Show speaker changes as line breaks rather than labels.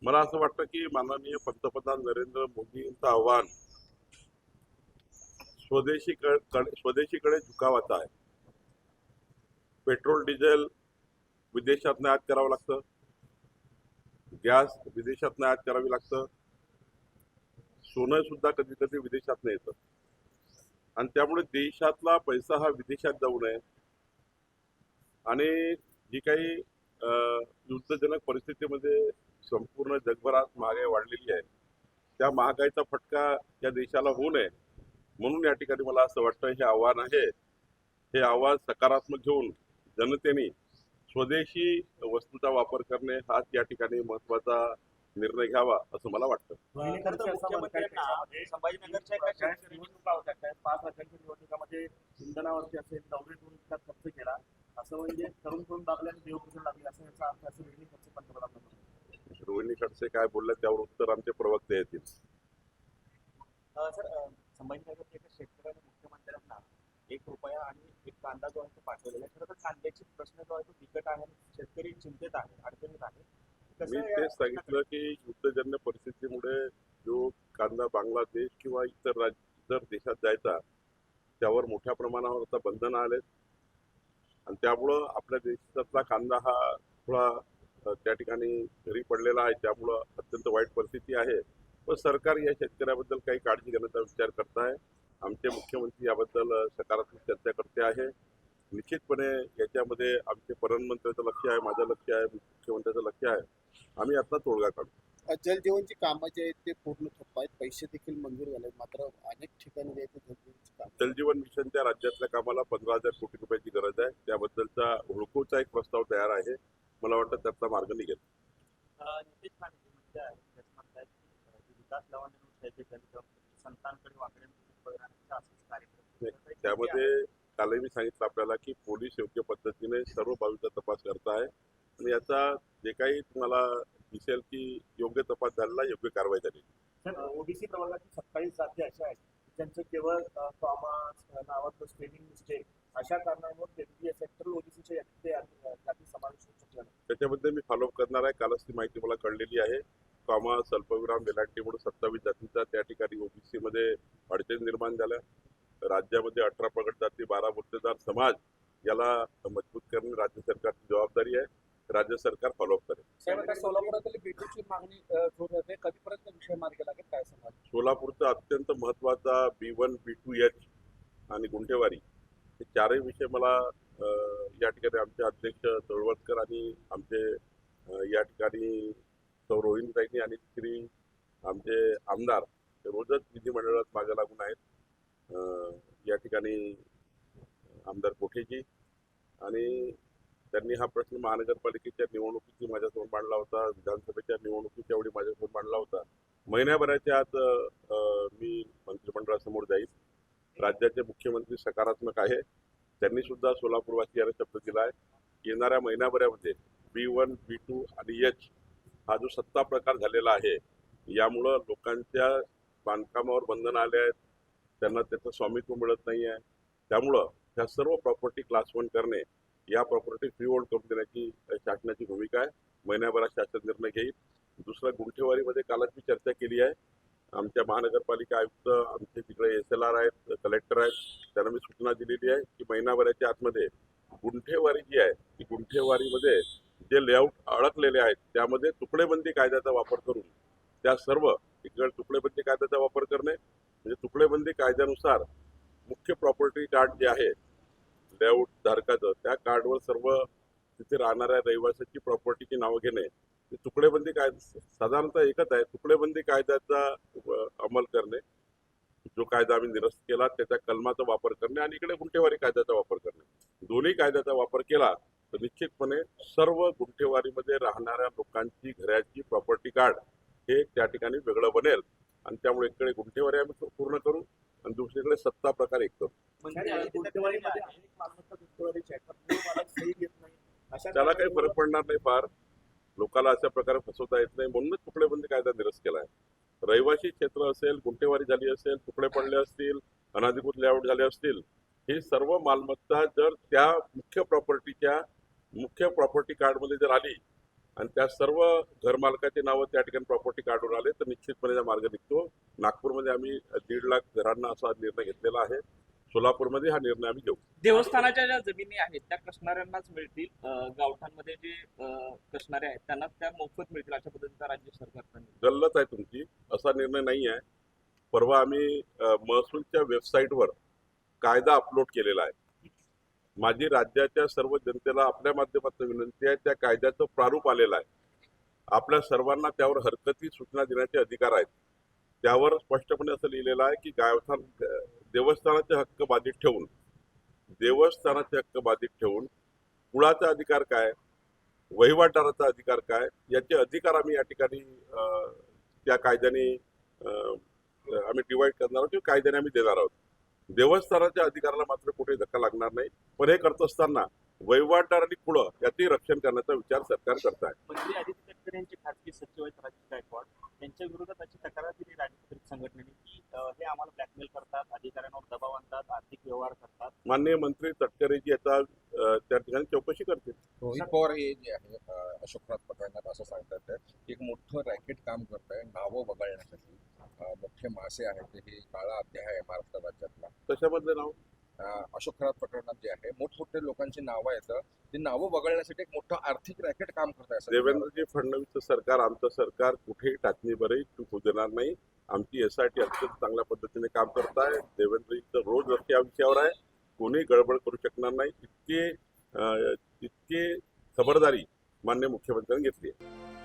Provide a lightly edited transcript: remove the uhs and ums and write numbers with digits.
मला असं वाटतं की माननीय पंतप्रधान नरेंद्र मोदींचं आव्हान स्वदेशीकडे झुकावाचं आहे. पेट्रोल डिझेल विदेशातनं आयात करावं लागतं, गॅस विदेशातनं आयात करावी लागतं, सोनं सुद्धा कधी कधी विदेशातनं येतं आणि त्यामुळे देशातला पैसा हा विदेशात जाऊ नये आणि जी काही युद्धजनक परिस्थितीमध्ये संपूर्ण जगभरात महागाई वाढलेली आहे, त्या महागाईचा फटका या देशाला होऊ नये म्हणून या ठिकाणी मला असं वाटतं हे आव्हान आहे. हे आव्हान सकारात्मक घेऊन जनतेने स्वदेशी वस्तूचा वापर करणे हाच या ठिकाणी महत्वाचा निर्णय घ्यावा असं मला वाटतं.
खरं तर मुख्यमंत्र्यांना संभाजीनगरच्या एका निवडणुका होत्या त्या 5 लाखांच्या निवडणुकामध्ये इंधनावरती असेल 9 इतका खर्च केला, असं म्हणजे तरुण दाखल्याने देवपूजन लागली असं याचा अर्थ असं वेगळी खर्च पंतप्रधान
रोहिणी खडसे काय बोलल्या त्यावर उत्तर आमचे प्रवक्ते येतील.
सर, संभाजीनगरच्या एका शेतकऱ्याने मुख्यमंत्र्यांना ₹1 आणि एक कांदा जो आहे तो पाठवलेला आहे. खरं तर कांद्याची प्रश्न जो आहे तो बिकट आहे, शेतकरी चिंतेत आहे, अडचणीत आहे.
मी तेच सांगितलं की युद्धजन्य परिस्थितीमुळे जो कांदा बांगलादेश किंवा इतर देशात जायचा त्यावर मोठ्या प्रमाणावर आता बंधनं आलेत आणि त्यामुळं आपल्या देशातला कांदा हा थोडा त्या ठिकाणी घरी पडलेला आहे. त्यामुळं अत्यंत वाईट परिस्थिती आहे. पण सरकार या शेतकऱ्याबद्दल काही काळजी घेण्याचा विचार करत आहे. आमचे मुख्यमंत्री याबद्दल सकारात्मक चर्चा करते आहे. निश्चितपणे याच्यामध्ये आमचे प्रधानमंत्र्याचं लक्ष आहे, माझं लक्ष आहे, मुख्यमंत्र्याचं लक्ष आहे. आम्ही आता तोडगा काढू.
जलजीवनची कामं जे आहेत ते पूर्ण ठप्प आहेत, पैसे देखील मंजूर झाले, मात्र अनेक ठिकाणी जे आहे ते जलजीवनची कामं.
जलजीवन मिशनच्या राज्यातल्या कामाला 15,000 कोटी रुपयाची गरज आहे. त्याबद्दलचा हुडकोचा एक प्रस्ताव तयार आहे. मला वाटतं त्याचा मार्ग निघेल.
नितेश राणे जे म्हणतायत की विकास लवांडे संतांकडे वाकडे कार्यक्रम
त्यामध्ये कालही मी सांगितलं आपल्याला की पोलीस योग्य पद्धतीने सर्व बाजूचा तपास करत आहे आणि याचा जे काही तुम्हाला दिसेल की योग्य तपास झालेला, योग्य कारवाई झाली.
सर, ओबीसी प्रवर्गाची 27 जाती अशा आहेत ज्यांचं केवळ कॉमर्स नावाचं स्पेलिंग मिस्टेक अशा कारणांवर केंद्रीय सेक्टर ओबीसीच्या जाती समावेश होऊ शकला.
त्याच्याबद्दल मी फॉलोअप करणार आहे. कालच ती माहिती मला कळलेली आहे. कॉमर्स अल्पविराम वेलांटीमुळे 27 जातींचा त्या ठिकाणी ओबीसी मध्ये अडचणी निर्माण झाल्या. राज्यामध्ये 18 प्रगत जाती 12 मुद्देदार समाज याला मजबूत करणे राज्य सरकारची जबाबदारी आहे. राज्य सरकार फॉलोअप करेल.
साहेब, सोलापुरातील बीटूची मागणी जोर धरते, कधीपर्यंत विषय मार्गी लागेल काय सांगा?
सोलापूरचा अत्यंत महत्वाचा B1 B2H आणि गुंठेवारी हे चारही विषय मला या ठिकाणी आमचे अध्यक्ष तळवटकर आणि आमचे या ठिकाणी सौ रोहिणीताईंनी आणि श्री आमचे आमदार रोजच विधिमंडळात मागे लागून आहेत. या ठिकाणी आमदार कोठेजी आणि त्यांनी हा प्रश्न महानगरपालिकेच्या निवडणुकीची माझ्यासमोर मांडला होता, विधानसभेच्या निवडणुकीच्या वेळी माझ्यासमोर मांडला होता. महिन्याभराच्या आत मी मंत्रिमंडळासमोर जाईल. राज्याचे मुख्यमंत्री सकारात्मक आहे. त्यांनी सुद्धा सोलापूरवासियांना शब्द दिला आहे. येणाऱ्या महिन्याभरामध्ये B1 B2 आणि H हा जो सत्ता प्रकार झालेला आहे यामुळं लोकांच्या बांधकामावर बंधनं आले आहेत, त्यांना त्याचं स्वामित्व मिळत नाही आहे. त्यामुळं ह्या सर्व प्रॉपर्टी क्लास 1 करणे, या प्रॉपर्टी फ्री होल्ड करून देण्याची शासनाची भूमिका आहे. महिन्याभरात शासन निर्णय घेईल. दुसरा, गुंठेवारीमध्ये कालच मी चर्चा केली आहे. आमच्या महानगरपालिका आयुक्त, आमचे तिकडे SLR आहेत, कलेक्टर आहेत, त्यांना मी सूचना दिलेली आहे की महिनाभराच्या आतमध्ये गुंठेवारी जी आहे ती गुंठेवारीमध्ये जे लेआउट अडकलेले आहेत त्यामध्ये तुकडेबंदी कायद्याचा वापर करून त्या सर्व इकडे तुकडेबंदी कायद्याचा वापर करणे, म्हणजे तुकडेबंदी कायद्यानुसार मुख्य प्रॉपर्टी कार्ड जे आहे लेआउट धारकाचं, त्या कार्डवर सर्व तिथे राहणाऱ्या रहिवाशाची प्रॉपर्टीची नावं घेणे. तुकडेबंदी कायदा साधारणतः एकच आहे. तुकडेबंदी कायद्याचा अंमल करणे, जो कायदा आम्ही निरस्त केला त्याच्या कलमाचा वापर करणे आणि इकडे गुंठेवारी कायद्याचा वापर करणे. दोन्ही कायद्याचा वापर केला तर निश्चितपणे सर्व गुंठेवारीमध्ये राहणाऱ्या लोकांची घराची प्रॉपर्टी कार्ड हे त्या ठिकाणी वेगळं बनेल आणि त्यामुळे इकडे गुंठेवारी आम्ही पूर्ण करू आणि दुसरीकडे सत्ता प्रकार एक करू. त्याला काही फरक पडणार नाही. फार लोकांना अशा प्रकारे फसवता येत नाही म्हणूनच तुकडेबंदी कायदा निरस्त केला आहे. रहिवासी क्षेत्र असेल, गुंठेवारी झाली असेल, तुकडे पडले असतील, अनधिकृत लेआउट झाले असतील, ही सर्व मालमत्ता जर त्या मुख्य प्रॉपर्टी कार्डमध्ये जर आली आणि त्या सर्व घरमालकाचे नावं त्या ठिकाणी प्रॉपर्टी कार्डवर आले तर निश्चितपणे हा मार्ग निघतो. नागपूरमध्ये आम्ही 1.5 लाख घरांना असा निर्णय घेतलेला आहे. सोलापूरमध्ये हा निर्णय आम्ही घेऊ.
देवस्थानाच्या ज्या जमिनी आहेत त्या कसणाऱ्यांनाच मिळतील. गावठाणमध्ये जे कसणारे आहेत त्यांना त्या मोफत मिळतील अशा पद्धतीचा राज्य सरकारचा निर्णय.
गल्लत आहे तुमची, असा निर्णय नाही आहे. परवा आम्ही महसूलच्या वेबसाईटवर कायदा अपलोड केलेला आहे. माझी राज्याच्या सर्व जनतेला आपल्या माध्यमातून विनंती आहे, त्या कायद्याचं प्रारूप आलेलं आहे. आपल्या सर्वांना त्यावर हरकती सूचना देण्याचे अधिकार आहेत. त्यावर स्पष्टपणे असं लिहिलेलं आहे की गावठाण देवस्थानाचे हक्क बाधित ठेवून कुळाचा अधिकार काय, वहिवाटदाराचा अधिकार काय, याचे अधिकार आम्ही या ठिकाणी त्या कायद्याने आम्ही डिवाइड करणार आहोत किंवा कायद्याने आम्ही देणार आहोत. देवस्थानाच्या अधिकाराला मात्र कुठे धक्का लागणार नाही. पण हे करत असताना वहिवाटदार आणि कुळं याचेही रक्षण करण्याचा विचार सरकार करत आहे.
मंत्री आदित्य तटकरे यांचे खासगी सचिव आहेत राजेश गायकवाड, त्यांच्या विरोधात अशी तक्रार दिली राजपत्रित संघटनेने की हे आम्हाला ब्लॅकमेल करतात, अधिकाऱ्यांवर दबाव आणतात, आर्थिक व्यवहार करतात.
माननीय मंत्री तटकरेजी याचा त्या ठिकाणी चौकशी करतील.
रोहित पवार हे जे आहे अशोकनाथ प्रकरणात असं सांगतात की एक मोठं रॅकेट काम करत आहे नावं वगळण्यासाठी. मोठे मासे आहेत हे काळा अध्याय आहे महाराष्ट्र राज्यातला.
कशामधलं नाव?
अशोकनाथ प्रकरणात जे आहे मोठमोठे लोकांची नावं आहेत, ती नावं वगळण्यासाठी एक मोठं आर्थिक रॅकेट काम करत आहे.
देवेंद्रजी फडणवीसचं सरकार, आमचं सरकार कुठेही टाचणीभरही चूक होऊ देणार नाही. आमची एसआयटी अत्यंत चांगल्या पद्धतीने काम करत आहे. देवेंद्रजीचं रोज लक्ष या विषयावर आहे. कोणी गडबड करू शकणार नाही. इतके खबरदारी माननीय मुख्यमंत्र्यांनी घेतली आहे.